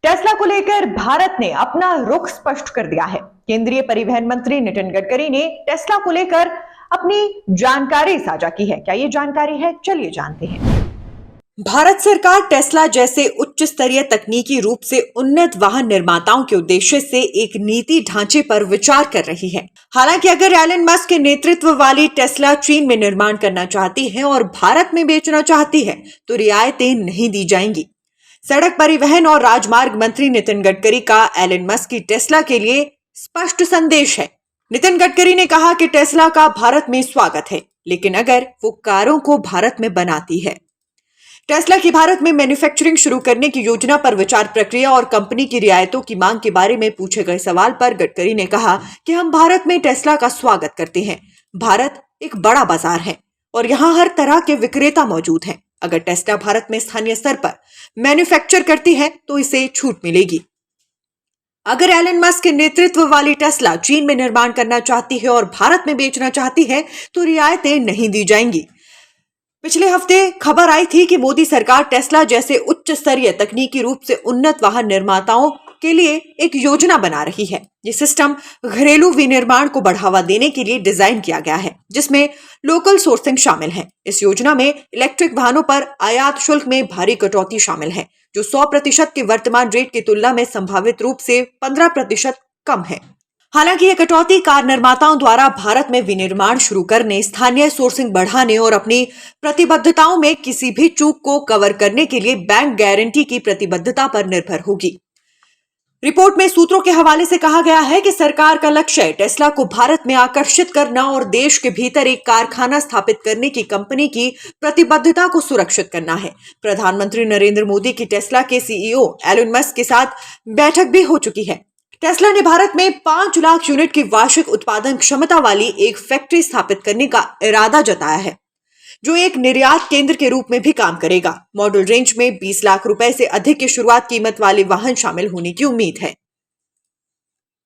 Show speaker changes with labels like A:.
A: Tesla को लेकर भारत ने अपना रुख स्पष्ट कर दिया है। केंद्रीय परिवहन मंत्री नितिन गडकरी ने टेस्ला को लेकर अपनी जानकारी साझा की है। क्या ये जानकारी है, चलिए जानते हैं। भारत सरकार टेस्ला जैसे उच्च स्तरीय तकनीकी रूप से उन्नत वाहन निर्माताओं के उद्देश्य से एक नीति ढांचे पर विचार कर रही है। हालांकि अगर एलन मस्क के नेतृत्व वाली टेस्ला चीन में निर्माण करना चाहती है और भारत में बेचना चाहती है तो रियायतें नहीं दी जाएंगी। सड़क परिवहन और राजमार्ग मंत्री नितिन गडकरी का एलन मस्क की टेस्ला के लिए स्पष्ट संदेश है। नितिन गडकरी ने कहा कि टेस्ला का भारत में स्वागत है, लेकिन अगर वो कारों को भारत में बनाती है। टेस्ला की भारत में मैन्युफैक्चरिंग शुरू करने की योजना पर विचार प्रक्रिया और कंपनी की रियायतों की मांग के बारे में पूछे गए सवाल पर गडकरी ने कहा कि हम भारत में टेस्ला का स्वागत करते हैं। भारत एक बड़ा बाजार है और यहाँ हर तरह के विक्रेता मौजूद हैं। अगर टेस्ला भारत में स्थानीय स्तर पर मैन्युफैक्चर करती है तो इसे छूट मिलेगी। अगर एलन मस्क के नेतृत्व वाली टेस्ला चीन में निर्माण करना चाहती है और भारत में बेचना चाहती है तो रियायतें नहीं दी जाएंगी। पिछले हफ्ते खबर आई थी कि मोदी सरकार टेस्ला जैसे उच्च स्तरीय तकनीकी रूप से उन्नत वाहन निर्माताओं के लिए एक योजना बना रही है। ये सिस्टम घरेलू विनिर्माण को बढ़ावा देने के लिए डिजाइन किया गया है, जिसमें लोकल सोर्सिंग शामिल है। इस योजना में इलेक्ट्रिक वाहनों पर आयात शुल्क में भारी कटौती शामिल है, जो 100% के वर्तमान रेट की तुलना में संभावित रूप से 15% कम है। हालांकि यह कटौती कार निर्माताओं द्वारा भारत में विनिर्माण शुरू करने, स्थानीय सोर्सिंग बढ़ाने और अपनी प्रतिबद्धताओं में किसी भी चूक को कवर करने के लिए बैंक गारंटी की प्रतिबद्धता पर निर्भर होगी। रिपोर्ट में सूत्रों के हवाले से कहा गया है कि सरकार का लक्ष्य टेस्ला को भारत में आकर्षित करना और देश के भीतर एक कारखाना स्थापित करने की कंपनी की प्रतिबद्धता को सुरक्षित करना है। प्रधानमंत्री नरेंद्र मोदी की टेस्ला के सीईओ एलन मस्क के साथ बैठक भी हो चुकी है। टेस्ला ने भारत में 5 लाख यूनिट की वार्षिक उत्पादन क्षमता वाली एक फैक्ट्री स्थापित करने का इरादा जताया है, जो एक निर्यात केंद्र के रूप में भी काम करेगा। मॉडल रेंज में 20 लाख रुपए से अधिक की शुरुआत कीमत वाले वाहन शामिल होने की उम्मीद है।